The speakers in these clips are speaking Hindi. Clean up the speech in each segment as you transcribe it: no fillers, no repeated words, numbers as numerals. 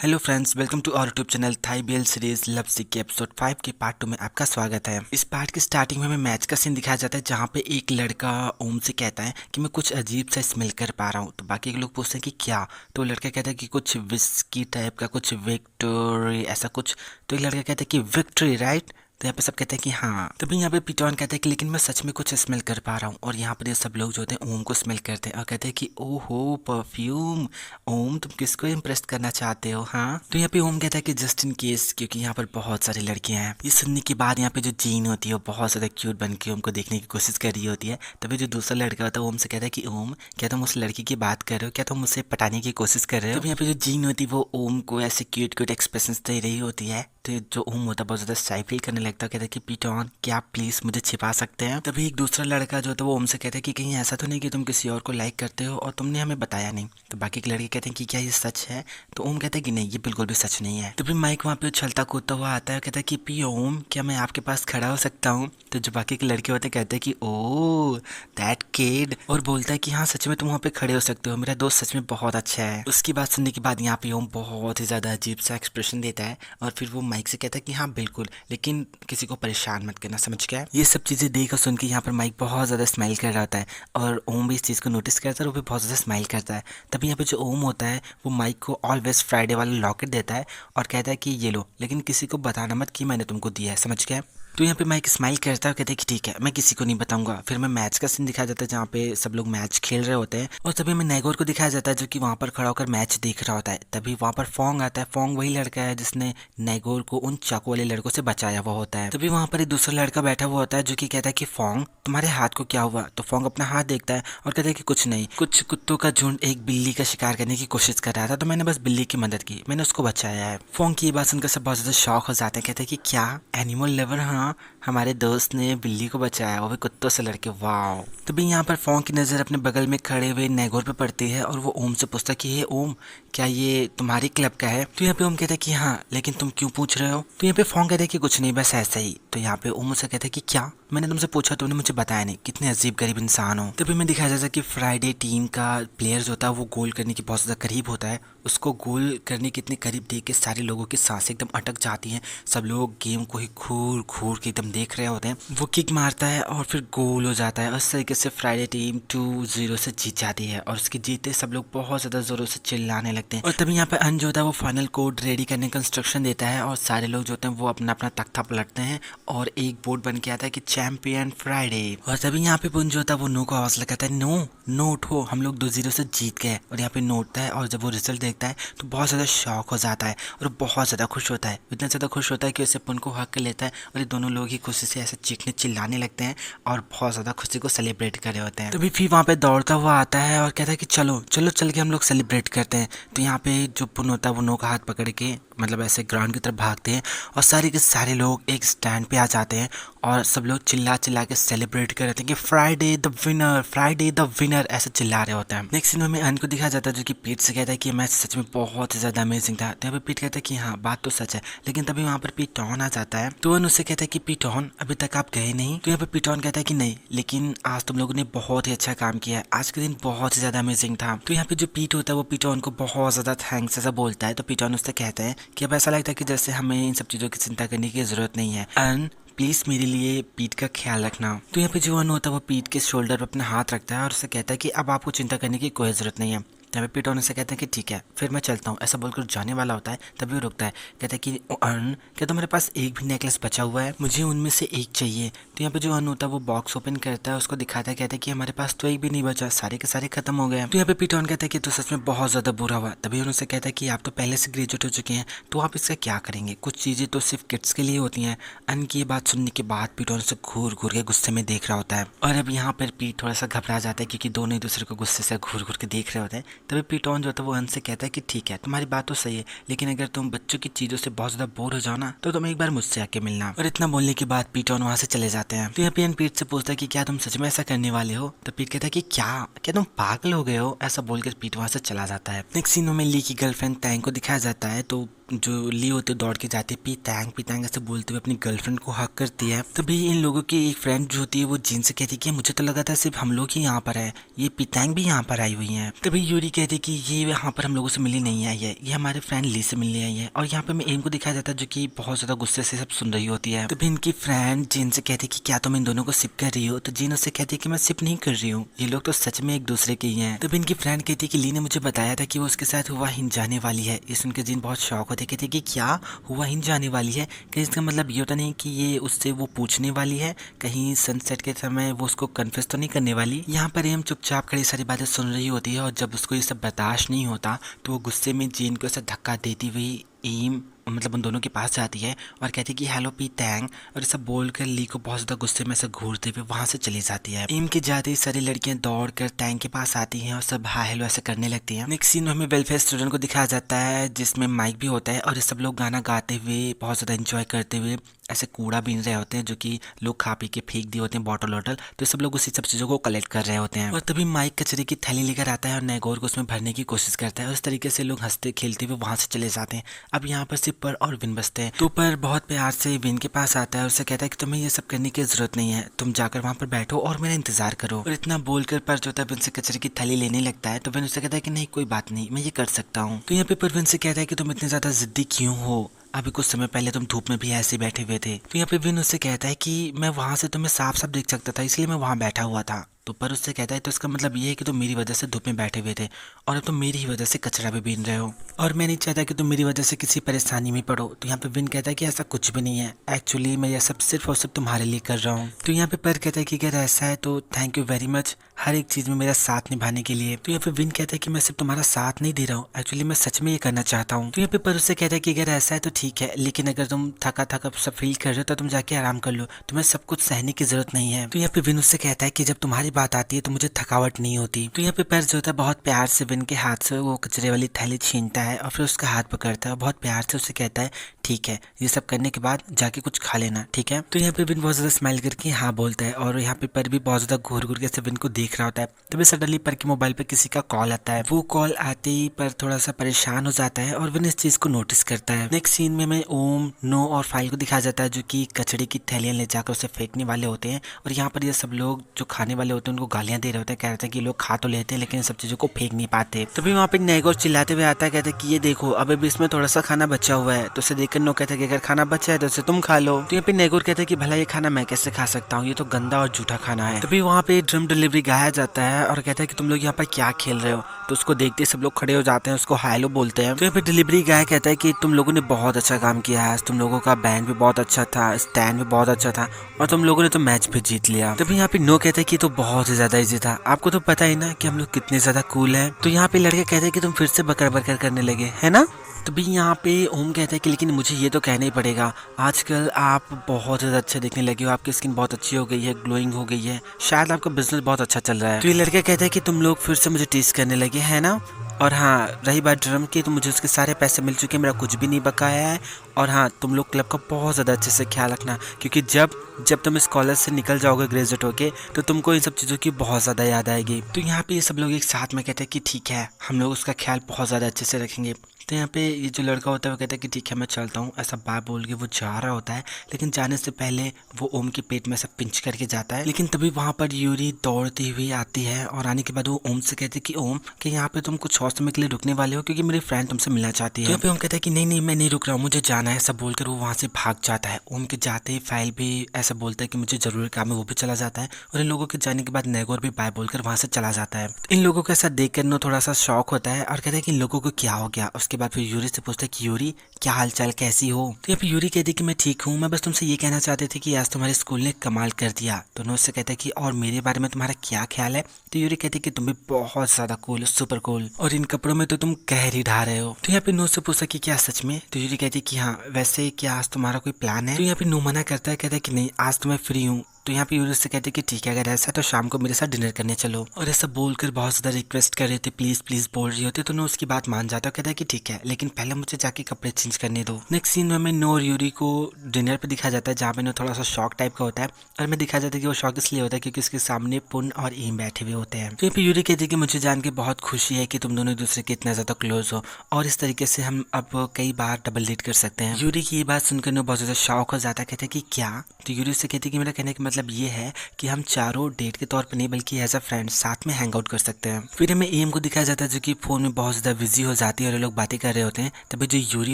Hello friends, welcome to our YouTube channel Thai BL series love sick के एपिसोड 5 के पार्ट 2 में आपका स्वागत है। इस पार्ट की स्टार्टिंग में हमें मैच का सीन दिखाया जाता है जहाँ पे एक लड़का ओम से कहता है कि मैं कुछ अजीब सा स्मेल कर पा रहा हूँ। तो बाकी के लोग पूछते हैं कि क्या, तो लड़का कहता है कि कुछ विस्की टाइप का, कुछ विक्टोरी ऐसा कुछ। तो एक लड़का कहता है कि विक्ट्री राइट। तो यहाँ पे सब कहते हैं कि हाँ। तभी यहाँ पे पीटॉन कहते हैं कि लेकिन मैं सच में कुछ स्मेल कर पा रहा हूँ। और यहाँ पर ये सब लोग जो होते हैं ओम को स्मेल करते हैं और कहते हैं कि ओहो परफ्यूम, ओम तुम किसको इम्प्रेस करना चाहते हो। हाँ, तो यहाँ पे ओम कहता है कि जस्ट इन केस, क्योंकि यहाँ पर बहुत सारी लड़कियां हैं। ये सुनने के बाद यहाँ पे जो जीन होती है वो बहुत ज्यादा क्यूट बन के ओम को देखने की कोशिश कर रही होती है। तभी जो दूसरा लड़का होता है ओम से कहता है कि ओम क्या तुम उस लड़की की बात कर रहे हो, क्या तुम उसे पटाने की कोशिश कर रहे हो। तभी यहाँ पे जो जीन होती है वो ओम को ऐसे क्यूट क्यूट एक्सप्रेशन दे रही होती है। तो जो ओम होता है बहुत ज्यादा शाई फील करने लगता है, कहता है कि पीटॉन क्या आप प्लीज मुझे छिपा सकते हैं। तभी एक दूसरा लड़का जो होता है वो ओम से कहता है कि कहीं ऐसा तो नहीं कि तुम किसी और को लाइक करते हो और तुमने हमें बताया नहीं। तो बाकी के लड़के कहते हैं कि क्या ये सच है। तो ओम कहता है कि नहीं, ये बिल्कुल भी सच नहीं है। तभी माइक वहाँ पे उछलता कूदता हुआ आता है, कहता है कि पी ओम क्या मैं आपके पास खड़ा हो सकता हूँ। तो जो बाकी के लड़के होते हैं कहते हैं कि ओ दैट किड, और बोलता है कि हाँ सच में तुम वहाँ पे खड़े हो सकते हो, मेरा दोस्त सच में बहुत अच्छा है। उसकी बात सुनने के बाद यहाँ पे ओम बहुत ही ज्यादा अजीब सा एक्सप्रेशन देता है और फिर वो माइक से कहता है कि हाँ बिल्कुल, लेकिन किसी को परेशान मत करना, समझ गया। ये सब चीजें देख और सुन के यहाँ पर माइक बहुत ज्यादा स्माइल कर रहा होता है और ओम भी इस चीज को नोटिस करता है और वो भी बहुत ज्यादा स्माइल करता है। तभी यहाँ पे जो ओम होता है वो माइक को ऑलवेज फ्राइडे वाला लॉकेट देता है और कहता है कि ये लो, लेकिन किसी को बताना मत कि मैंने तुमको दिया है, समझ गया। तो यहाँ पे माइक स्माइल करता है और कहते हैं कि ठीक है, मैं किसी को नहीं बताऊंगा। फिर मैं मैच का सीन दिखाया जाता है जहाँ पे सब लोग मैच खेल रहे होते हैं और तभी हमें नैगोर को दिखाया जाता है जो कि वहाँ पर खड़ा होकर मैच देख रहा होता है। तभी वहाँ पर फोंग आता है। फोंग वही लड़का है जिसने नैगोर को उन चाकू वाले लड़कों से बचाया हुआ होता है। तभी वहाँ पर एक दूसरा लड़का बैठा हुआ होता है जो कि कहता है कि फोंग तुम्हारे हाथ को क्या हुआ। तो फोंग अपना हाथ देखता है और कहता है कि कुछ नहीं, कुछ कुत्तों का झुंड एक बिल्ली का शिकार करने की कोशिश कर रहा था, तो मैंने बस बिल्ली की मदद की, मैंने उसको बचाया है। फोंग की ये बात सुनकर सब बहुत ज्यादा शॉक हो जाते हैं, कहते हैं कि क्या एनिमल लवर, हाँ हमारे दोस्त ने बिल्ली को बचाया, वो भी कुत्तों से लड़के, वाओ। तभी यहाँ पर फोंग की नजर अपने बगल में खड़े हुए नैगोर पे पड़ती है और वो ओम से पूछता है कि ये ओम क्या ये तुम्हारी क्लब का है। तो यहाँ पे ओम कहता है कि हाँ, लेकिन तुम क्यों पूछ रहे हो। तो यहाँ पे फोंग कहता है कि कुछ नहीं, बस ऐसा ही। तो यहाँ पे ओम से कहता है कि क्या, मैंने तुमसे पूछा तुमने मुझे बताया नहीं, कितने अजीब गरीब इंसान हो। तभी मैं दिखाया जाता है कि फ्राइडे टीम का प्लेयर जो होता है वो गोल करने की बहुत ज्यादा करीब होता है। उसको गोल करने के इतने करीब देख के सारे लोगों की सांसें एकदम अटक जाती हैं। सब लोग गेम को ही घूर घूर के एकदम देख रहे होते हैं। वो किक मारता है और फिर गोल हो जाता है। उस तरीके से फ्राइडे टीम 2-0 से जीत जाती है और उसके जीते सब लोग बहुत ज्यादा जोरों से चिल्लाने लगते हैं। और तभी यहाँ पे अन जो होता है वो फाइनल कोड रेडी करने का इंस्ट्रक्शन देता है और सारे लोग जो होते हैं वो अपना अपना तख्ता पलटते हैं और एक बोर्ड बन के आता है कि चैंपियन फ्राइडे। और तभी यहाँ पे पुन जो होता है वो नो को आवाज लगाता है, नो नो उठो, हम लोग 2-0 से जीत गए। और यहाँ पे नो उठता है और जब वो रिजल्ट देखता है तो बहुत ज्यादा शॉक हो जाता है और बहुत ज्यादा खुश होता है। इतना ज्यादा खुश होता है कि उसे पुन को हक कर लेता है और ये दोनों लोग ही खुशी से ऐसे चीखने चिल्लाने लगते हैं और बहुत ज्यादा खुशी को सेलिब्रेट कर रहे होते हैं। तभी फिर वहाँ पे दौड़ता हुआ आता है और कहता है कि चलो चलो चल के हम लोग सेलिब्रेट करते हैं। तो यहाँ पे जो पुन होता है वो नो का हाथ पकड़ के मतलब ऐसे ग्राउंड की तरफ भागते हैं और सारे के सारे लोग एक स्टैंड पे आ जाते हैं और सब लोग चिल्ला चिल्ला के सेलिब्रेट कर रहे थे कि Friday the winner, Friday the winner, ऐसे चिल्ला रहे होते हैं। नेक्स्ट सीन में अन को दिखाया जाता है जो कि पीट से कहता है कि मैच सच में बहुत ही ज्यादा अमेजिंग था। तो यहाँ पे पीट कहता है कि हाँ बात तो सच है, लेकिन तभी वहाँ पर पीटॉन आ जाता है। तो अन उससे कहता है कि पीटॉन अभी तक आप गए नहीं। तो यहाँ पे पीटॉन कहता है कि नहीं, लेकिन आज तुम लोगों ने बहुत ही अच्छा काम किया है, आज के दिन बहुत ही ज्यादा अमेजिंग था। तो यहाँ पे जो पीट होता है वो पीटॉन को बहुत ज्यादा थैंक्स ऐसा बोलता है। तो पीटॉन उससे कहता है कि अब ऐसा लगता है कि जैसे हमें इन सब चीजों की चिंता करने की जरूरत नहीं है, अन प्लीज मेरे लिए पीठ का ख्याल रखना। तो यहाँ पे जो अन होता है वो पीठ के शोल्डर पर अपना हाथ रखता है और उससे कहता है कि अब आपको चिंता करने की कोई जरूरत नहीं है। तभी पीटॉन से कहते हैं कि ठीक है फिर मैं चलता हूँ, ऐसा बोलकर जाने वाला होता है। तभी वो रुकता है, कहता है कि अन क्या तुम्हारे पास एक भी नेकलेस बचा हुआ है, मुझे उनमें से एक चाहिए। तो यहाँ पे जो अन होता है वो बॉक्स ओपन करता है, उसको दिखाता है, कहता है कि हमारे पास तो एक भी नहीं बचा, सारे के सारे खत्म हो गए। तो यहाँ पे पीटॉन कहता है कि तो सच में बहुत ज्यादा बुरा हुआ। तभी उनसे कहता है कि आप तो पहले से ग्रेजुएट हो चुके हैं, तो आप इसका क्या करेंगे, कुछ चीजें तो सिर्फ किड्स के लिए होती हैं। अन की ये बात सुनने के बाद पीटॉन से घूर घूर के गुस्से में देख रहा होता है और अब यहाँ पर पीट थोड़ा सा घबरा जाता है क्योंकि दोनों एक दूसरे को गुस्से से घूर घूर के देख रहे होते हैं। तभी पीटॉन जो वो अन से कहता है कि ठीक है तुम्हारी बात तो सही है, लेकिन अगर तुम बच्चों की चीजों से बहुत ज्यादा बोर हो जाओ ना तो तुम एक बार मुझसे आके मिलना। और इतना बोलने के बाद पीटॉन वहां से चले जाते हैं। तो यहाँ पे पीट से पूछता है कि क्या तुम सच में ऐसा करने वाले हो। तो पीट कहता है कि क्या क्या तुम पागल हो गए हो, ऐसा बोलकर पीट वहां से चला जाता है। नेक्स्ट सीन में ली की गर्लफ्रेंड टैंग को दिखाया जाता है। तो जो ली होती है दौड़ के जाती है, पी तैंग ऐसे बोलते हुए अपनी गर्लफ्रेंड को हक करती है। तभी इन लोगों की एक फ्रेंड जो होती है वो जिन से कहती है कि मुझे तो लगा था सिर्फ हम लोग ही यहाँ पर है, ये पीतैंग भी यहाँ पर आई हुई है। तभी यूरी कहती है कि ये यहाँ पर हम लोगों से मिली नहीं आई है, ये हमारे फ्रेंड ली से मिलने आई है। और यहाँ पे मैं एम को दिखाया जाता है जो कि बहुत ज्यादा गुस्से से सब सुन रही होती है। तभी इनकी फ्रेंड जिन से कहती है कि क्या तुम इन दोनों को सिप कर रही हो, तो जिन उससे कहती है कि मैं सिप नहीं कर रही हूँ, ये लोग तो सच में एक दूसरे के ही हैं। तभी इनकी फ्रेंड कहती है कि ली ने मुझे बताया था कि वो उसके साथ हुआ हिंद जाने वाली है। ये सुनकर जिन बहुत शौक होते कहते कि क्या हुआ हिंद जाने वाली है, कहीं इसका मतलब ये होता नहीं कि ये उससे वो पूछने वाली है, कहीं सनसेट के समय वो उसको कन्फेस तो नहीं करने वाली। यहाँ पर एम चुपचाप खड़ी सारी बातें सुन रही होती है और जब उसको ये सब बर्दाश्त नहीं होता तो वो गुस्से में जीन को ऐसा धक्का देती हुई एम मतलब उन दोनों के पास जाती है और कहती है कि हेलो पी तैंग, और सब बोलकर ली को बहुत ज्यादा गुस्से में से घूरते हुए वहां से चली जाती है। एम के जाते ही सारी लड़कियां दौड़कर टैंग के पास आती हैं और सब हाय हेलो ऐसे करने लगती हैं। नेक्स्ट सीन में हमें वेलफेयर स्टूडेंट को दिखाया जाता है जिसमें माइक भी होता है और ये सब लोग गाना गाते हुए बहुत ज्यादा एंजॉय करते हुए ऐसे कूड़ा बीन रहे होते हैं जो कि लोग खा पी के फेंक दिए होते हैं बॉटल वॉटल, तो सब लोग उसी सब चीज़ों को कलेक्ट कर रहे होते हैं। और तभी माइक कचरे की थैली लेकर आता है और नैगोर को उसमें भरने की कोशिश करता है और इस तरीके से लोग हंसते खेलते हुए वहां से चले जाते हैं। अब यहाँ पर सिर्फ पर और विन बसते हैं, तो पर बहुत प्यार से विन के पास आता है और उससे कहता है कि तुम्हें ये सब करने की जरूरत नहीं है, तुम जाकर वहां पर बैठो और मेरा इंतजार करो। और इतना बोलकर पर जो है विन से कचरे की थैली लेने लगता है, तो विन उससे कहता है कि नहीं कोई बात नहीं, मैं ये कर सकता हूँ। तो यहाँ पे परविन से कहता है कि तुम इतने ज्यादा जिद्दी क्यों हो, अभी कुछ समय पहले तुम धूप में भी ऐसे बैठे हुए थे। तो यहाँ पे विन उससे कहता है कि मैं वहां से तुम्हें साफ साफ देख सकता था इसलिए मैं वहां बैठा हुआ था। तो पर उससे कहता है तो इसका मतलब ये है कि तुम मेरी वजह से धूप में बैठे हुए थे और अब तुम मेरी ही वजह से कचरा भी बीन रहे हो और मैं नहीं चाहता कि तुम मेरी वजह से किसी परेशानी में पड़ो। तो यहाँ पे विन कहता है कि ऐसा कुछ भी नहीं है, एक्चुअली मैं यह सब सिर्फ और सिर्फ तुम्हारे लिए कर रहा हूँ। तो यहाँ पे पर कहता है कि अगर ऐसा है तो थैंक यू वेरी मच हर एक चीज में मेरा साथ निभाने के लिए। तो यहाँ पे विन कहता है कि मैं सिर्फ तुम्हारा साथ नहीं दे रहा हूँ, एक्चुअली मैं सच में ये करना चाहता हूँ। तो यहाँ पे पर उससे कहता है कि अगर ऐसा है तो ठीक है, लेकिन अगर तुम थका थका सब फील कर रहे हो तो तुम जाके आराम कर लो, तुम्हें सब कुछ सहने की जरूरत नहीं है। तो यहाँ पे विन उससे कहता है कि जब तुम्हारी बात आती है तो मुझे थकावट नहीं होती। तो यहाँ पे पर जो होता है बहुत प्यार से विन के हाथ से वो कचरे वाली थैली छीनता है और फिर उसका हाथ पकड़ता है और बहुत प्यार से उसे कहता है ठीक है, ये सब करने के बाद जाके कुछ खा लेना, ठीक है। तो यहाँ पे विन बहुत ज्यादा स्माइल करके हाँ बोलता है और यहाँ पे पर भी बहुत ज्यादा घूर घूर के विन को देख रहा होता है। तभी सडनली पर के मोबाइल पे किसी का कॉल आता है। वो कॉल आते ही पर थोड़ा सा परेशान हो जाता है और विन इस चीज को नोटिस करता है। नेक्स्ट सीन में हमें ओम, नो और फाइल को दिखाया जाता है जो कि कचड़े की थैलियां ले जाकर उसे फेंकने वाले होते हैं और यहाँ पर ये सब लोग जो खाने वाले होते हैं उनको गालियां दे रहे होते हैं, कह रहे थे कि लोग खा तो लेते हैं लेकिन इन सब चीजों को फेंक नहीं पाते। तभी वहाँ पे नैगोर चिल्लाते हुए आता है, कहते कि ये देखो अभी भी इसमें थोड़ा सा खाना बचा हुआ है। तो उसे देखकर नो कहता है कि अगर खाना बचा है तो उसे तुम खा लो। तो यहाँ पे नैगोर कहता है कि भला ये खाना मैं कैसे खा सकता हूँ, ये तो गंदा और झूठा खाना है। तभी वहाँ पे ड्रम डिलीवरी गाया जाता है और कहता है कि तुम लोग यहाँ पर क्या खेल रहे हो। तो उसको देखते सब लोग खड़े हो जाते हैं, उसको हाय लो बोलते हैं। तो यहाँ पे डिलीवरी गाय कहता है कि तुम लोगों ने बहुत अच्छा काम किया है, तुम लोगों का बैंड भी बहुत अच्छा था, स्टैंड भी बहुत अच्छा था और तुम लोगों ने तो मैच भी जीत लिया। तभी यहाँ पे नो कहता है कि तो बहुत ही ज्यादा इजी था, आपको तो पता ही ना कि हम लोग कितने ज्यादा कूल हैं। तो यहाँ पे लड़के कहते हैं कि तुम फिर से बकर बकर करने लगे है ना। तभी यहाँ पे ओम कहता है कि लेकिन मुझे ये तो कहना ही पड़ेगा, आजकल आप बहुत ज़्यादा अच्छे दिखने लगे हो, आपकी स्किन बहुत अच्छी हो गई है, ग्लोइंग हो गई है, शायद आपका बिजनेस बहुत अच्छा चल रहा है। तो ये लड़का कहता है कि तुम लोग फिर से मुझे टीज करने लगे है ना। और हाँ रही बात ड्रम की, तो मुझे उसके सारे पैसे मिल चुके हैं, मेरा कुछ भी नहीं बकाया है। और हाँ तुम लोग क्लब का बहुत ज़्यादा अच्छे से ख्याल रखना, क्योंकि जब तुम इस कॉलेज से निकल जाओगे ग्रेजुएट होके तो तुमको इन सब चीज़ों की बहुत ज़्यादा याद आएगी। तो यहाँ पे ये सब लोग एक साथ में कहते हैं कि ठीक है, हम लोग उसका ख्याल बहुत ज़्यादा अच्छे से रखेंगे। तो यहाँ पे ये जो लड़का होता है वो कहता है कि ठीक है मैं चलता हूँ, ऐसा बात बोल के वो जा रहा होता है। लेकिन जाने से पहले वो ओम के पेट में ऐसा पिंच करके जाता है। लेकिन तभी वहाँ पर यूरी दौड़ती हुई आती है और आने के बाद वो ओम से कहती है कि ओम कि यहाँ पे तुम कुछ और समय के लिए रुकने वाले हो क्योंकि मेरी फ्रेंड तुमसे मिलना चाहती है। तो यहाँ पे ओम कहता है कि नहीं मैं नहीं रुक रहा हूँ, मुझे जाना है, ऐसा बोलकर वो वहाँ से भाग जाता है। ओम के जाते ही फाइल भी ऐसा बोलता है कि मुझे जरूरी काम है, वो भी चला जाता है। और इन लोगों के जाने के बाद नैगोर भी बाय बोलकर वहाँ से चला जाता है। इन लोगों को ऐसा देख कर थोड़ा सा शौक होता है और कहता है कि इन लोगों को क्या हो गया। उसके बाद फिर यूरी से पूछता है कि यूरी क्या हालचाल, कैसी हो। तो यहाँ पे यूरी कहती है कि मैं ठीक हूँ, मैं बस तुमसे ये कहना चाहते थे कि आज तुम्हारे स्कूल ने कमाल कर दिया। तो नो उससे कहता है कि और मेरे बारे में तुम्हारा क्या ख्याल है। तो यूरी कहती है कि तुम भी बहुत ज्यादा कूल, सुपर कूल, और इन कपड़ों में तो तुम कहर ही ढा रहे हो। तो यहाँ पे नो से पूछा कि क्या सच में। तो यूरी कहती है कि हाँ, वैसे क्या आज तुम्हारा कोई प्लान है। तो यहाँ पे नो मना करता है, कहता है कि नहीं आज तो मैं फ्री हूँ, तो यहाँ पे यूरी से कहते कि ठीक है, अगर ऐसा तो शाम को मेरे साथ डिनर करने चलो। और ऐसा बोलकर बहुत ज्यादा रिक्वेस्ट कर रहे थे, प्लीज प्लीज बोल रही होती, तो नो उसकी बात मान जाता है, कहता है कि ठीक है, लेकिन पहले मुझे जाके कपड़े चेंज करने दो। नेक्स्ट सीन में हमें नो और यूरी को डिनर पे दिखाया जाता है, जहाँ पे नो थोड़ा सा शॉक टाइप का होता है। और हमें दिखाया जाता है कि वो शॉक इसलिए होता है क्योंकि उसके सामने पुन और एम बैठे हुए होते हैं। तो यहाँ पे यूरी कहती है कि मुझे जान के बहुत खुशी है कि तुम दोनों एक दूसरे के इतना ज्यादा क्लोज हो, और इस तरीके से हम अब कई बार डबल डेट कर सकते हैं। यूरी की ये बात सुनकर नो बहुत ज्यादा शॉक हो जाता है, कहते हैं कि क्या? तो यूरी से कहती है कि मेरा कहने का मतलब ये है कि हम चारों डेट के तौर पर नहीं बल्कि एज अ फ्रेंड साथ में हैंग आउट कर सकते हैं। फिर हमें एम को दिखाया जाता है जो कि फोन में बहुत ज्यादा बिजी हो जाती है और ये लोग बातें कर रहे होते हैं। तभी जो यूरी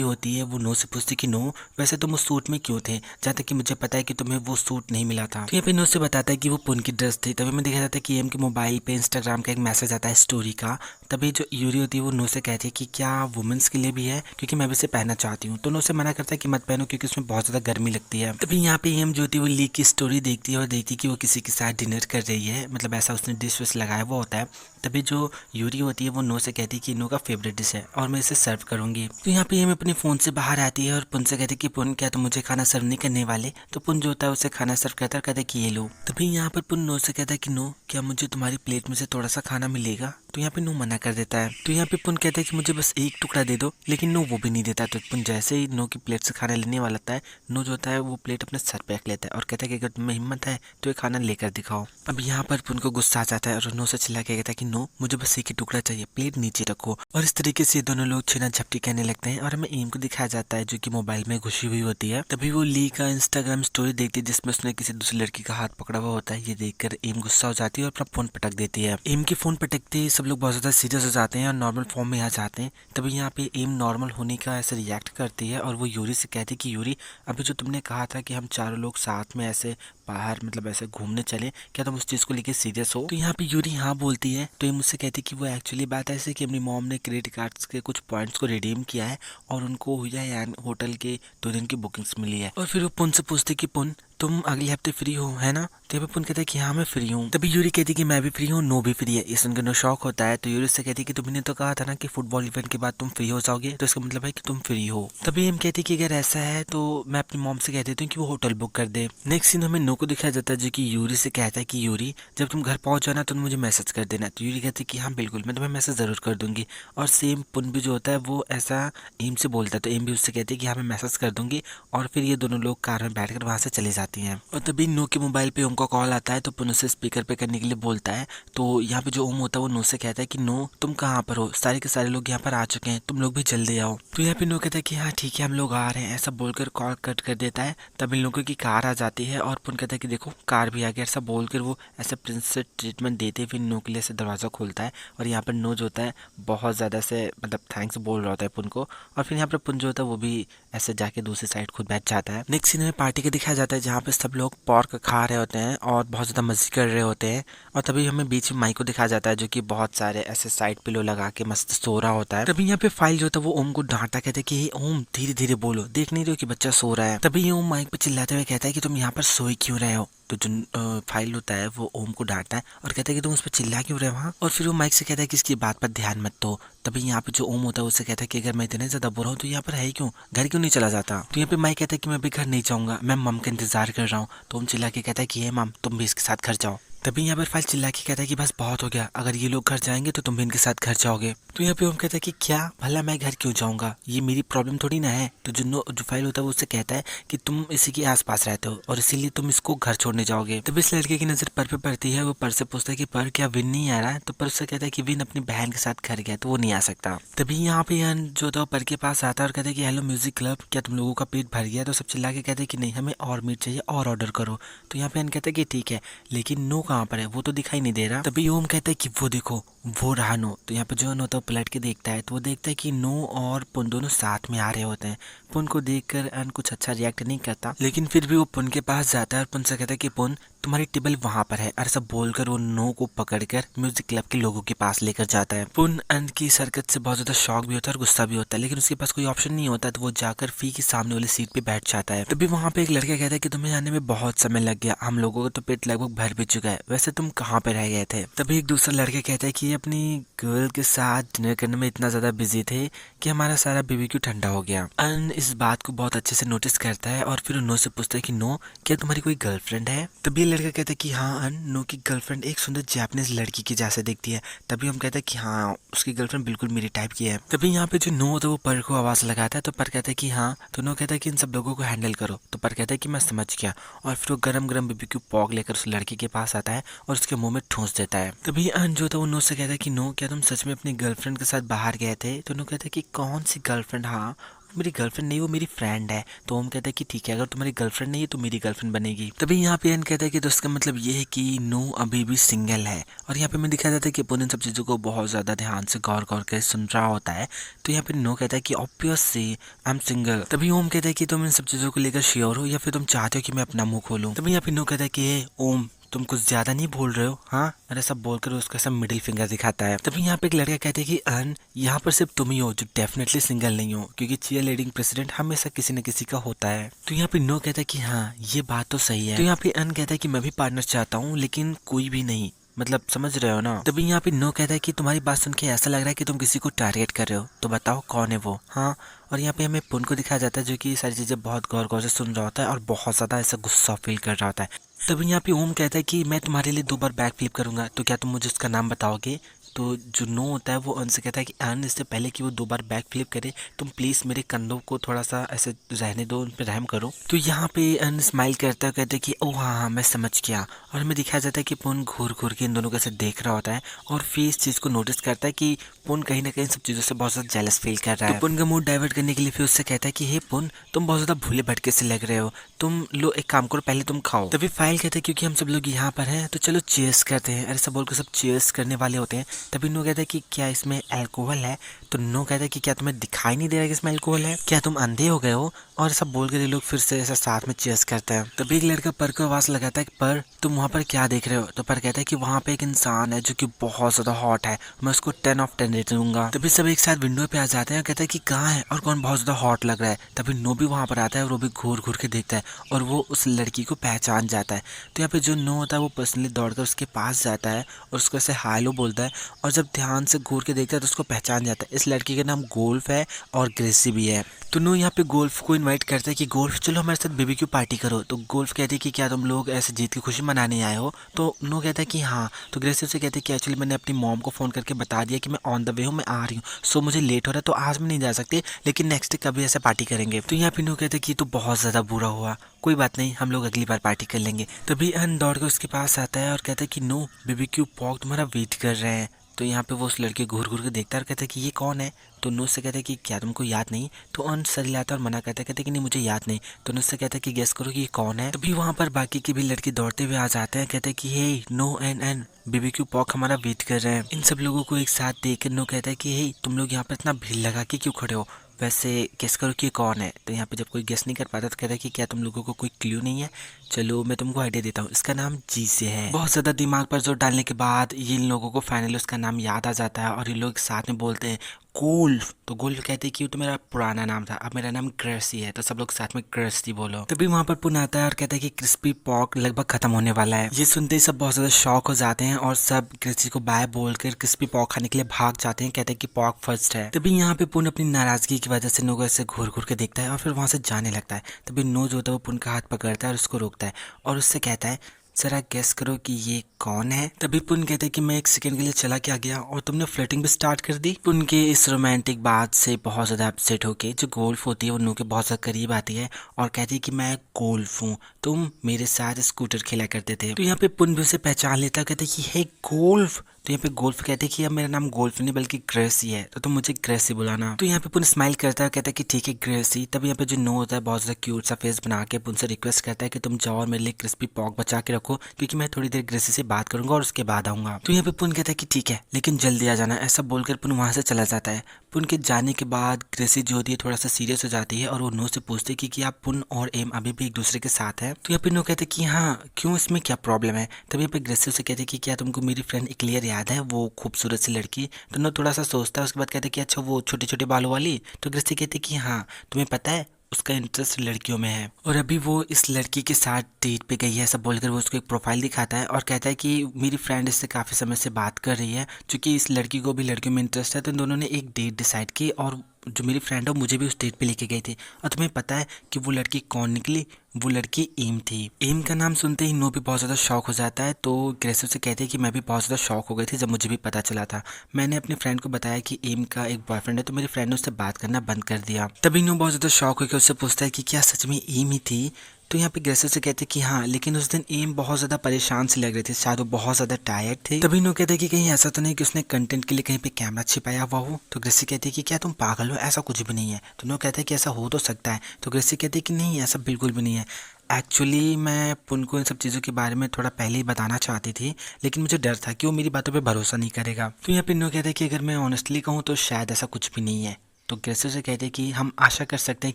होती है वो नो से पूछती कि नो वैसे तुम उस सूट में क्यों थे, जहाँ तक कि मुझे पता है कि तुम्हें वो सूट नहीं मिला था। तो यहाँ पे नो से बताता है कि वो पुन की ड्रेस थी। तभी हमें दिखाया जाता है कि एम के मोबाइल पे इंस्टाग्राम का एक मैसेज आता है स्टोरी का। तभी जो यूरी होती है वो नो से कहती है कि क्या वुमेन्स के लिए भी है, क्योंकि मैं भी इसे पहनना चाहती हूँ। तो नो से मना करता है कि मत पहनो क्योंकि उसमें बहुत ज्यादा गर्मी लगती है। तभी यहाँ पे एम जो होती है वो लीक की स्टोरी देखती है और देखती है कि वो किसी के साथ डिनर कर रही है, मतलब ऐसा उसने डिश विश लगाया हुआ होता है। तभी जो यूरी होती है वो नो से कहती है कि नो का फेवरेट डिश है और मैं इसे सर्व करूंगी। तो यहाँ पे एम अपने फोन से बाहर आती है और पुन से कहती है कि पुन क्या तुम मुझे खाना सर्व नहीं करने वाले? तो पुन जो होता है उसे खाना सर्व करता है और कहता है कि ये लो। तभी यहाँ पर पुन नो से कहता है कि नो क्या मुझे तुम्हारी प्लेट में से थोड़ा सा खाना मिलेगा? तो यहाँ पे नो मना कर देता है। तो यहाँ पे पुन कहता है कि मुझे बस एक टुकड़ा दे दो, लेकिन नो वो भी नहीं देता। तो पुन जैसे ही नो की प्लेट से खाना लेने वाला था, नो जो होता है वो प्लेट अपने सर पे रख लेता है और कहता है कि अगर तुम्हें हिम्मत है तो ये खाना लेकर दिखाओ। अब यहाँ पर पुन को गुस्सा आ जाता है और नो से चिल्ला के कहता है कि नो मुझे बस एक ही टुकड़ा चाहिए, प्लेट नीचे रखो। और इस तरीके से दोनों लोग छीना झपटी कहने लगते हैं और हमें एम को दिखाया जाता है जो कि मोबाइल में घुसी हुई होती है। तभी वो ली का इंस्टाग्राम स्टोरी देखती है जिसमें उसने किसी दूसरी लड़की का हाथ पकड़ा हुआ होता है। ये देखकर एम गुस्सा हो जाती है और अपना फोन पटक देती है। एम की फोन पटकते ही सब लोग बहुत ज्यादा सीरियस हो जाते हैं और नॉर्मल फॉर्म में आ जाते हैं। तभी यहाँ पे एम नॉर्मल होने का ऐसे रिएक्ट करती है और वो यूरी से कहती है कि यूरी अभी जो तुमने कहा था कि हम चारों लोग साथ में ऐसे बाहर मतलब ऐसे घूमने चले, क्या तुम उस चीज को लेके सीरियस हो? तो यहाँ पे यूरी हाँ बोलती है। तो ये मुझसे कहती कि वो एक्चुअली बात ऐसे कि अपनी मॉम ने क्रेडिट कार्ड्स के कुछ पॉइंट्स को रिडीम किया है और उनको हुआ है होटल के 2 दिन की बुकिंग्स मिली है। और फिर वो पुन से पूछती कि पुन तुम अगले हफ्ते फ्री हो है ना? तो पुन कहता है कि हाँ मैं फ्री हूँ। तभी यूरी कहती कि मैं भी फ्री हूँ, नो भी फ्री है। ये सुनकर नो शॉक होता है। तो यूरी से कहती कि तुमने तो कहा था ना कि फुटबॉल इवेंट के बाद तुम फ्री हो जाओगे, तो इसका मतलब है कि तुम फ्री हो। तभी हम कहती कि अगर ऐसा है तो मैं अपनी मॉम से कह देती हूँ कि वो होटल बुक कर दे। नेक्स्ट सीन हमें नो को दिखाया जाता है जो कि यूरी से कहता है कि यूरी जब तुम घर पहुंच जाना तो मुझे मैसेज कर देना। तो यूरी कहती है कि हाँ बिल्कुल मैं तुम्हें मैसेज जरूर कर दूंगी। और सेम पुन भी जो होता है वो ऐसा एम से बोलता है। तो एम भी उससे कहती है कि हाँ मैं मैसेज कर दूंगी। और फिर ये दोनों लोग कार में बैठकर वहां से चली जाती हैं। और तभी नो के मोबाइल पे ओम का कॉल आता है तो पुन उसे स्पीकर पे करने के लिए बोलता है। तो यहाँ पे जो ओम होता है वो नो से कहता है कि नो तुम कहाँ पर हो, सारे के सारे लोग यहाँ पर आ चुके हैं, तुम लोग भी जल्दी आओ। तो यहाँ पे नो कहता है कि हाँ ठीक है हम लोग आ रहे हैं, ऐसा बोलकर कॉल कट कर देता है। तब इन लोगों की कार आ जाती है और पुन कहता है कि देखो कार भी आ गया। ऐसा बोलकर वो ऐसा प्रिंस से ट्रीटमेंट देते हुए नो के लिए ऐसे दरवाजा खोलता है। और यहाँ पर नो जो होता है बहुत ज्यादा से मतलब थैंक्स बोल रहा होता है पुन को। और फिर यहाँ पर पुन जो होता है वो भी ऐसे जाके दूसरी साइड खुद बैठ जाता है। नेक्स्ट सीन में पार्टी का दिखाया जाता है जहाँ पे सब लोग पॉर्क खा रहे होते हैं और बहुत ज्यादा मस्ती कर रहे होते हैं। और तभी हमें बीच में माइक को दिखाया जाता है जो कि बहुत सारे ऐसे साइड पिलो लगा के मस्त सो रहा होता है। तभी यहाँ पे फाइल जो होता है वो ओम को डांटता, कहते हैं कि ओम धीरे धीरे बोलो, देख नहीं रहे हो कि बच्चा सो रहा है? तभी ओम माइक पे चिल्लाते हुए कहता है कि तुम यहाँ पर सोए क्यों रहे हो? तो जो फाइल होता है वो ओम को डांटता है और कहता है कि तुम उस पर चिल्ला क्यों रहे वहाँ? और फिर वो माइक से कहता है कि इसकी बात पर ध्यान मत दो। तभी यहाँ पे जो ओम होता है उससे कहता है कि अगर मैं इतने ज्यादा बुरा हूँ तो यहाँ पर है क्यों, घर क्यों नहीं चला जाता? तो यहाँ पे माइक कहता है कि मैं भी घर नहीं जाऊंगा, मैं मम का इंतजार कर रहा हूँ। तो ओम चिल्ला के कहता है कि हे मम तुम भी इसके साथ घर जाओ। तभी यहाँ पर फाइल चिल्ला के कहता है कि बस बहुत हो गया, अगर ये लोग घर जाएंगे तो तुम भी इनके साथ घर जाओगे। तो यहाँ पे ओम कहता है कि क्या भला मैं घर क्यों जाऊंगा, ये मेरी प्रॉब्लम थोड़ी ना है। तो जो फाइल होता है वो उससे कहता है कि तुम इसी के आसपास रहते हो और इसीलिए तुम इसको घर छोड़ने जाओगे। तभी इस लड़के की नजर पर पे पड़ती है। वो पर से पूछता है कि पर क्या विन नहीं आ रहा है? तो पर उससे कहता है कि विन अपनी बहन के साथ घर गया तो वो नहीं आ सकता। तभी यहाँ पे जो होता है पर के पास आता है और कहता है कि हेलो म्यूजिक क्लब, क्या तुम लोगों का पेट भर गया? तो सब चिल्ला के कहते हैं कि नहीं हमें और मीट चाहिए और ऑर्डर करो। तो यहाँ पे कहता है कि ठीक है, लेकिन नो कहाँ पर है, वो तो दिखाई नहीं दे रहा। तभी ओम कहता है कि वो देखो वो रहा नो। तो यहाँ पे जो होता है पलट के देखता है तो वो देखता है कि नो और पुन दोनों साथ में आ रहे होते हैं। पुन को देखकर अन कुछ अच्छा रिएक्ट नहीं करता, लेकिन फिर भी वो पुन के पास जाता है और पुन से कहता है कि पुन तुम्हारी टेबल वहां पर है। और सब बोलकर वो नो को पकड़कर म्यूजिक क्लब के लोगों के पास लेकर जाता है। पुन अन की इस हरकत से बहुत ज्यादा शॉक भी होता है और गुस्सा भी होता है, लेकिन उसके पास कोई ऑप्शन नहीं होता। तो वो जाकर फी की सामने वाली सीट पे बैठ जाता है। तभी वहां पे एक लड़का कहता है कि तुम्हें आने में बहुत समय लग गया, हम लोगों का तो पेट लगभग भर भी चुका है, वैसे तुम कहाँ पे रह गए थे? तभी एक दूसरा लड़का कहता है कि अपनी गर्ल के साथ डिनर करने में इतना ज्यादा बिजी थे कि हमारा सारा बीबीक्यू ठंडा हो गया। अन इस बात को बहुत अच्छे से नोटिस करता है और फिर नो से पूछता है कि नो क्या तुम्हारी कोई गर्लफ्रेंड है? तभी लड़का कहता है कि हाँ अन, नो की गर्लफ्रेंड एक सुंदर जापानीज लड़की की जैसे दिखती है। तभी हम कहते हैं कि हाँ उसकी गर्लफ्रेंड बिल्कुल मेरी टाइप की है। तभी यहाँ पे जो नो होता है वो पर को आवाज लगाता है, तो पर कहता है कि हाँ, तो नो कहता है कि इन सब लोगों को हैंडल करो। तो पर कहता है कि मैं समझ गया, और फिर वो गरम गरम बीबीक्यू पॉक लेकर उस लड़की के पास आता है और उसके मुंह में ठूंस देता है। तभी अन जो था वो नो से कहता है कि नो क्या तुम सच में अपनी गर्लफ्रेंड के साथ बाहर गए थे? तो नो कहता है कि कौन सी गर्लफ्रेंड? हाँ मेरी गर्लफ्रेंड नहीं, वो मेरी फ्रेंड है। तो ओम कहता है कि ठीक है, अगर तुम्हारी गर्लफ्रेंड नहीं है तो मेरी गर्लफ्रेंड बनेगी। तभी यहाँ पे एन कहता है कि तो इसका मतलब ये है कि नो अभी भी सिंगल है। और यहाँ पे मैं दिखाया जाता है कि अपन इन सब चीज़ों को बहुत ज़्यादा ध्यान से गौर कर सुन रहा होता है। तो यहाँ पे नो कहता है कि ऑब्वियसली आई एम सिंगल। तभी ओम कहता है कि तुम इन सब चीज़ों को लेकर श्योर हो या फिर तुम चाहते हो कि मैं अपना मुंह खोलूँ? तभी यहाँ पे नो कहता है कि ओम तुम कुछ ज्यादा नहीं बोल रहे हो? हाँ, अरे सब बोलकर उसका सब मिडिल फिंगर दिखाता है। तभी यहाँ पे एक लड़का कहते हैं कि अन यहाँ पर सिर्फ तुम ही हो जो डेफिनेटली सिंगल नहीं हो, क्योंकि चीयर लीडिंग प्रेसिडेंट हमेशा किसी न किसी का होता है। तो यहाँ पे नो कहता है कि हाँ ये बात तो सही है। तो यहाँ पे अन कहता है कि मैं भी पार्टनर चाहता हूँ, लेकिन कोई भी नहीं, मतलब समझ रहे हो ना। तभी यहाँ पे नो कहता है कि तुम्हारी बात सुन के ऐसा लग रहा है कि तुम किसी को टारगेट कर रहे हो, तो बताओ कौन है वो? हाँ, और यहाँ पे हमें पुन को दिखाया जाता है जो कि ये सारी चीजें बहुत गौर से सुन रहा होता है और बहुत ज्यादा ऐसा गुस्सा फील कर रहा होता है। तभी यहाँ पे ओम कहता है कि मैं तुम्हारे लिए 2 बार बैक फ्लिप करूंगा, तो क्या तुम मुझे उसका नाम बताओगे? तो जो नो होता है वो अन से कहता है कि अन इससे पहले कि वो 2 बार बैक फ्लिप करे तुम प्लीज मेरे कंधों को थोड़ा सा ऐसे रहने दो, उन पर रहम करो। तो यहाँ पे अन स्माइल करता है, कहते हैं कि ओ हाँ मैं समझ गया। और हमें दिखाया जाता है कि पुन घूर के इन दोनों को ऐसे देख रहा होता है और फिर इस चीज को नोटिस करता है कि पुन कहीं ना कहीं सब चीजों से बहुत ज्यादा जेलस फील कर रहा है। तो पुन का मूड डाइवर्ट करने के लिए फिर उससे कहता है कि हे पुन तुम बहुत ज्यादा भूले भटके से लग रहे हो, तुम लो एक काम करो पहले तुम खाओ। तभी फाइल कहते हैं क्योंकि हम सब लोग यहाँ पर हैं तो चलो चीयर्स करते हैं। ऐसा बोलकर सब चीयर्स करने वाले होते हैं। तभी नो कहता है कि क्या इसमें अल्कोहल है? तो नो कहता है कि क्या तुम्हें दिखाई नहीं दे रहा है कि इसमें अल्कोहल है? क्या तुम अंधे हो गए हो? और सब बोल कर ये लोग फिर से ऐसा साथ में चीयर्स करते हैं। तभी एक लड़का पर को आवाज लगाता है कि पर तुम वहाँ पर क्या देख रहे हो? तो पर कहता है कि वहाँ पे एक इंसान है जो कि बहुत ज्यादा हॉट है, मैं उसको 10/10 रेटिंग दूंगा। तभी सब एक साथ विंडो पे आ जाते हैं और कहता है कि कहाँ है और कौन बहुत ज्यादा हॉट लग रहा है। तभी नो भी वहाँ पर आता है और वो भी घूर के देखता है और वो उस लड़की को पहचान जाता है। तो यहाँ पे जो नो होता है वो पर्सनली दौड़कर उसके पास जाता है और उसको ऐसे हालो बोलता है, और जब ध्यान से घूर के देखता है तो उसको पहचान जाता है। इस लड़की का नाम गोल्फ है और ग्रेसी भी है। तो नो यहाँ पे गोल्फ को इनवाइट करता है कि गोल्फ चलो हमारे साथ बीबीक्यू पार्टी करो। तो गोल्फ कहते हैं कि क्या तुम लोग ऐसे जीत की खुशी मनाने आए हो? तो नो कहता है कि हाँ। तो ग्रेसी से कहते हैं कि एक्चुअली मैंने अपनी मॉम को फ़ोन करके बता दिया कि मैं ऑन द वे हूँ, मैं आ रही हूँ, सो मुझे लेट हो रहा है तो आज मैं नहीं जा सकती, लेकिन नेक्स्ट डे कभी ऐसे पार्टी करेंगे। तो यहाँ पे नो कहते हैं कि तो बहुत ज़्यादा बुरा हुआ, कोई बात नहीं हम लोग अगली बार पार्टी कर लेंगे। तभी अन दौड़ कर उसके पास आता है और कहता है कि नो बीबीक्यू पॉक तुम्हारा वेट कर रहे हैं। तो यहाँ पे वो उस लड़के घूर के देखता है और कहता है कि ये कौन है? तो नो से कहता है कि क्या तुमको याद नहीं? तो अन सर हिलाता है और मना करता है, कहते हैं कि नहीं मुझे याद नहीं। तो नो से कहता है कि गेस करो कि ये कौन है। तभी वहाँ पर बाकी के भी लड़के दौड़ते हुए आ जाते हैं, कहते हैं कि हे नो एन बीबीक्यू पॉक हमारा वेट कर रहे हैं। इन सब लोगों को एक साथ देख कर नो कहता है कि हे तुम लोग यहाँ पर इतना भीड़ लगा के क्यों खड़े हो? वैसे गेस करो कि ये कौन है। तो यहाँ पे जब कोई गेस नहीं कर पाता तो कहता है कि क्या तुम लोगों को कोई क्लू नहीं है? चलो मैं तुमको आइडिया देता हूँ, इसका नाम जी से है। बहुत ज्यादा दिमाग पर जोर डालने के बाद ये इन लोगों को फाइनली उसका नाम याद आ जाता है और ये लोग साथ में बोलते हैं गोल्फ। तो गोल्फ कहते हैं कि तो मेरा पुराना नाम था, अब मेरा नाम ग्रेसी है। तो सब लोग साथ में ग्रेसी बोलो। तभी वहाँ पर पुन आता है और कहता है कि क्रिस्पी पॉक लगभग खत्म होने वाला है। ये सुनते ही सब बहुत ज्यादा शॉक हो जाते हैं और सब ग्रेसी को बाय बोलकर क्रिस्पी पॉक खाने के लिए भाग जाते हैं, कहते हैं कि पॉक फर्स्ट है। तभी यहाँ पे पुन अपनी नाराजगी की वजह से नो को ऐसे घूर के देखता है और फिर वहाँ से जाने लगता है। तभी नो जो होता है वो पुन का हाथ पकड़ता है और उसको रोकता है और उससे कहता है जरा गेस करो कि ये कौन है। तभी पुन कहते हैं कि मैं 1 सेकंड के लिए चला क्या गया और तुमने फ्लर्टिंग भी स्टार्ट कर दी। पुन के इस रोमांटिक बात से बहुत ज्यादा अपसेट होके जो गोल्फ होती है वो नो के बहुत ज्यादा करीब आती है और कहती है कि मैं गोल्फ हूँ, तुम मेरे साथ स्कूटर खेला करते थे। तो यहाँ पे पुन भी उसे पहचान लेता है, कहते हैं कि हे गोल्फ। तो यहाँ पे गोल्फ कहते हैं कि अब मेरा नाम गोल्फ नहीं बल्कि ग्रेसी है, तो तुम मुझे ग्रेसी बुलाना। तो यहाँ पे पुन स्माइल करता है, कहता है कि ठीक है ग्रेसी। तब यहाँ पे जो नो होता है बहुत ज्यादा क्यूट सा फेस बना के पुन से रिक्वेस्ट करता है कि तुम जाओ और मेरे लिए क्रिस्पी पॉक बचा के रखो, क्योंकि मैं थोड़ी देर ग्रेसी से बात करूंगा और उसके बाद आऊंगा। तो यहाँ पे पुन कहता है कि ठीक है लेकिन जल्दी आ जाना। ऐसा बोलकर पुन वहां से चला जाता है। पुन के जाने के बाद ग्रेसी जो होती है थोड़ा सा सीरियस हो जाती है और वो नो से पूछती है कि क्या पुन और एम अभी भी एक दूसरे के साथ है। तो यहाँ पे नो कहते हैं कि हाँ क्यों, इसमें क्या प्रॉब्लम है। तभी यहाँ पे ग्रेसी से कहते हैं कि क्या तुमको मेरी फ्रेंड क्लियर याद है, वो खूबसूरत सी लड़की। तो नो थोड़ा सा सोचता है, उसके बाद कहते हैं कि अच्छा वो छोटे छोटे बालों वाली। तो ग्रेसी कहते हैं कि हाँ तुम्हें पता है उसका इंटरेस्ट लड़कियों में है और अभी वो इस लड़की के साथ डेट पे गई है। ऐसा बोलकर वो उसको एक प्रोफाइल दिखाता है और कहता है कि मेरी फ्रेंड इससे काफ़ी समय से बात कर रही है, क्योंकि इस लड़की को भी लड़कियों में इंटरेस्ट है। तो इन दोनों ने एक डेट डिसाइड की और जो मेरी फ्रेंड है मुझे भी उस डेट पे लेके गई थी। और तुम्हें पता है कि वो लड़की कौन निकली? वो लड़की एम थी। एम का नाम सुनते ही नो भी बहुत ज़्यादा शॉक हो जाता है। तो ग्रेसो से कहते हैं कि मैं भी बहुत ज़्यादा शॉक हो गई थी जब मुझे भी पता चला था। मैंने अपने फ्रेंड को बताया कि एम का एक बॉयफ्रेंड है, तो मेरी फ्रेंड ने उससे बात करना बंद कर दिया। तभी नो बहुत ज़्यादा शॉक होकर उससे पूछता है कि क्या सच में एम ही थी? तो यहाँ पे ग्रेसो से कहते हैं कि हाँ, लेकिन उस दिन एम बहुत ज़्यादा परेशान से लग रहे थे, शायद वो बहुत ज़्यादा टायर्ड थे। तभी नो कहते हैं कि कहीं ऐसा तो नहीं कि उसने कंटेंट के लिए कहीं पे कैमरा छिपाया हुआ हो। तो ग्रेसी कहती है कि क्या तुम पागल हो, ऐसा कुछ भी नहीं है। तो नो कहते हैं कि ऐसा हो तो सकता है। तो ग्रेसी कहती है कि नहीं, ऐसा बिल्कुल भी नहीं है। एक्चुअली मैं पुन को इन सब चीज़ों के बारे में थोड़ा पहले ही बताना चाहती थी, लेकिन मुझे डर था कि वो मेरी बातों पे भरोसा नहीं करेगा। तो यहाँ पे नो कहता है कि अगर मैं ऑनेस्टली कहूँ तो शायद ऐसा कुछ भी नहीं है। तो ग्रेसो से कहते हैं कि हम आशा कर सकते हैं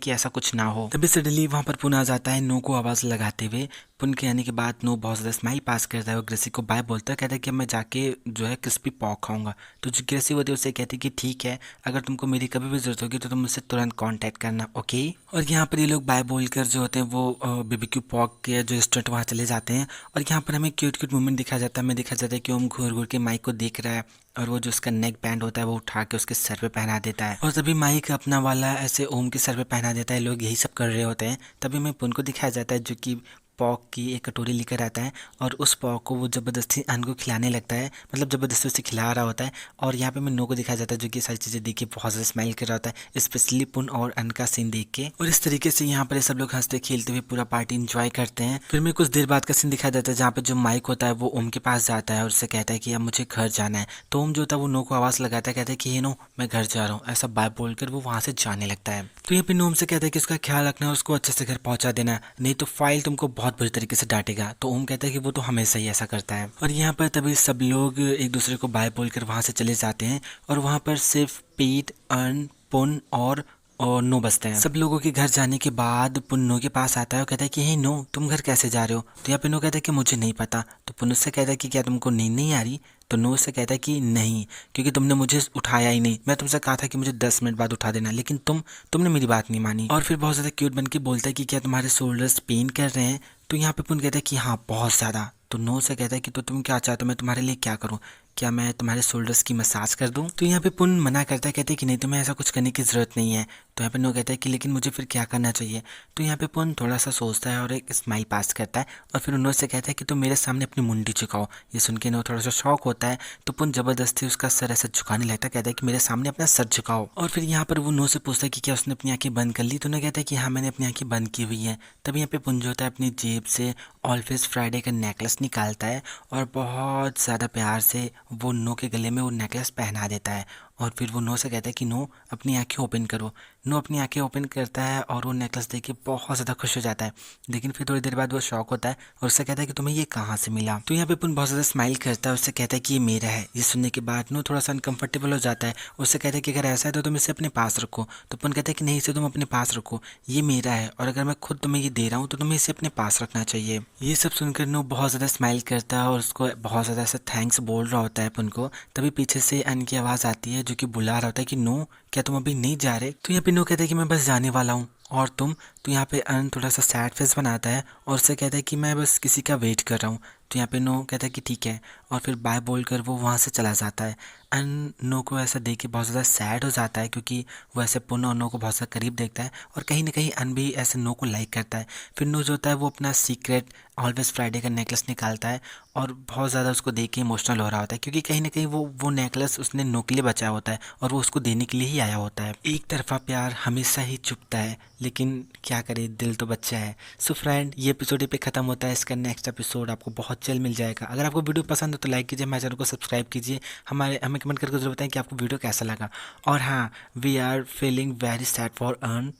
कि ऐसा कुछ ना हो। तभी सडनली वहाँ पर पुन आ जाता है नो को आवाज़ लगाते हुए। पुन के आने के बाद नो बहुत ज़्यादा स्माइल पास करता है और ग्रेसी को बाय बोलता है, कहता है कि मैं जाके जो है क्रिस्पी पॉक खाऊंगा। तो जो ग्रेसी होती है उससे कहती है कि ठीक है, अगर तुमको मेरी कभी भी जरूरत होगी तो तुम मुझसे तुरंत कांटेक्ट करना, ओके। और यहाँ पर ये लोग बाय बोलकर जो होते हैं वो बीबीक्यू पॉक के जो रेस्टोरेंट वहाँ चले जाते हैं। और यहाँ पर हमें क्यूट क्यूट मोमेंट दिखा जाता है। हमें दिखा जाता है कि ओम घूर घूर के माइक को देख रहा है और वो जो उसका नेक बैंड होता है वो उठा के उसके सर पे पहना देता है। और तभी माइक अपना वाला ऐसे ओम के सर पे पहना देता है। लोग यही सब कर रहे होते हैं। तभी हमें पुन को दिखाया जाता है जो कि पॉक की एक कटोरी लेकर आता है और उस पॉक को वो ज़बरदस्ती अन को खिलाने लगता है, मतलब ज़बरदस्ती उसे खिला रहा होता है। और यहाँ पे मैं नो को दिखाया जाता है जो कि सारी चीज़ें देख के बहुत ज़्यादा स्माइल कर रहा होता है, स्पेशली पुन और अन का सीन देख के। और इस तरीके से यहाँ पर सब लोग हंसते खेलते हुए पूरा पार्टी इंजॉय करते हैं। फिर मैं कुछ देर बाद का सीन दिखाया जाता है जहाँ पे जो माइक होता है वो ओम के पास जाता है और उससे कहता है कि अब मुझे घर जाना है। तो ओम जो होता है वो नो को आवाज़ लगाता है, कहता है कि ये नो, मैं घर जा रहा हूँ, ऐसा बाय बोलकर वो वहाँ से जाने लगता है। तो यहाँ पे नो ओम से कहता है कि उसका ख्याल रखना है, उसको अच्छे से घर पहुँचा देना, नहीं तो फाइल तुमको बहुत बुरी तरीके से डांटेगा। तो ओम कहता है कि वो तो हमेशा ही ऐसा करता है। और यहाँ पर तभी सब लोग एक दूसरे को बाय बोलकर वहाँ से चले जाते हैं और वहाँ पर सिर्फ पीट, अर्न, पुन और नो बचते हैं। सब लोगों के घर जाने के बाद पुन नो के पास आता है और कहता है कि हे नो, तुम घर कैसे जा रहे हो? तो यहाँ पे नो कहता है कि मुझे नहीं पता। तो पुन उससे कहता है कि क्या तुमको नींद नहीं आ रही? तो नो से कहता है कि नहीं, क्योंकि तुमने मुझे उठाया ही नहीं। मैं तुमसे कहा था कि मुझे 10 मिनट बाद उठा देना, लेकिन तुमने मेरी बात नहीं मानी। और फिर बहुत ज़्यादा क्यूट बन के बोलता है कि क्या तुम्हारे शोल्डर्स पेन कर रहे हैं? तो यहाँ पे पुन कहता है कि हाँ, बहुत ज़्यादा। तो नो से कहता है कि तो तुम क्या चाहते हो, मैं तुम्हारे लिए क्या करूँ? क्या मैं तुम्हारे शोल्डर्स की मसाज कर दूं? तो यहाँ पे पुन मना करता है, कहते हैं कि नहीं, तुम्हें ऐसा कुछ करने की ज़रूरत नहीं है। तो यहाँ पे नो कहता है कि लेकिन मुझे फिर क्या करना चाहिए? तो यहाँ पे पुन थोड़ा सा सोचता है और एक स्माइल पास करता है और फिर नो से कहता है कि तुम मेरे सामने अपनी मुंडी झुकाओ। ये सुन के नो थोड़ा सा शॉक होता है। तो पुन ज़बरदस्ती उसका सर ऐसा झुकाने लगता है, कहता है कि मेरे सामने अपना सर झुकाओ। और फिर यहाँ पर वो नो से पूछता है कि क्या उसने अपनी आंखें बंद कर ली? तो नो कहता है कि हाँ, मैंने अपनी आंखें बंद की हुई हैं। तभी यहाँ पे पुन जो होता है अपनी जेब से ऑलवेज फ्राइडे का नेकलेस निकालता है और बहुत ज़्यादा प्यार से वो नो के गले में वो नेकलेस पहना देता है। और फिर वो नो से कहता है कि नो, अपनी आंखें ओपन करो। नो अपनी आंखें ओपन करता है और वो नेकलेस देख के बहुत ज़्यादा खुश हो जाता है। लेकिन फिर थोड़ी देर बाद वो शॉक होता है और उससे कहता है कि तुम्हें ये कहाँ से मिला? तो यहाँ पे पुन बहुत ज़्यादा स्माइल करता है, उससे कहता है कि ये मेरा है। ये सुनने के बाद नो थोड़ा सा अनकंफर्टेबल हो जाता है। उससे कहता है कि अगर ऐसा है तो तुम इसे अपने पास रखो। तो पुन कहता है कि नहीं, इसे तुम अपने पास रखो, ये मेरा है और अगर मैं खुद तुम्हें ये दे रहा हूँ तो तुम्हें इसे अपने पास रखना चाहिए। ये सब सुनकर नो बहुत ज़्यादा स्माइल करता है और उसको बहुत ज़्यादा ऐसा थैंक्स बोल रहा होता है पुन को। तभी पीछे से अन की आवाज़ आती है जो कि बुला रहा होता है कि नो, क्या तुम अभी नहीं जा रहे? तो यहाँ पे नो कहता है कि मैं बस जाने वाला हूँ, और तुम? तो यहाँ पे अन थोड़ा सा सैड फेस बनाता है और उससे कहता है कि मैं बस किसी का वेट कर रहा हूँ। तो यहाँ पे नो कहता है कि ठीक है और फिर बाय बोलकर वो वहाँ से चला जाता है। अन नो को ऐसा देख के बहुत ज़्यादा सैड हो जाता है क्योंकि वो ऐसे पुन और नो को बहुत ज़्यादा करीब देखता है और कहीं ना कहीं अन भी ऐसे नो को लाइक करता है। फिर नो जो होता है वो अपना सीक्रेट ऑलवेज फ्राइडे का नेकलेस निकालता है और बहुत ज़्यादा उसको देख के इमोशनल हो रहा होता है क्योंकि कहीं ना कहीं वो नेकलेस उसने नो के लिए बचाया होता है और वो उसको देने के लिए ही आया होता है। एक तरफा प्यार हमेशा ही चुभता है, लेकिन क्या करे, दिल तो बच्चा है। सो फ्रेंड, ये एपिसोड पे खत्म होता है। इसका नेक्स्ट एपिसोड आपको बहुत जल्द मिल जाएगा। अगर आपको वीडियो पसंद हो तो लाइक कीजिए, हमारे चैनल को सब्सक्राइब कीजिए, हमें कमेंट करके जरूर बताएं कि आपको वीडियो कैसा लगा। और हाँ, we are feeling very sad for earn.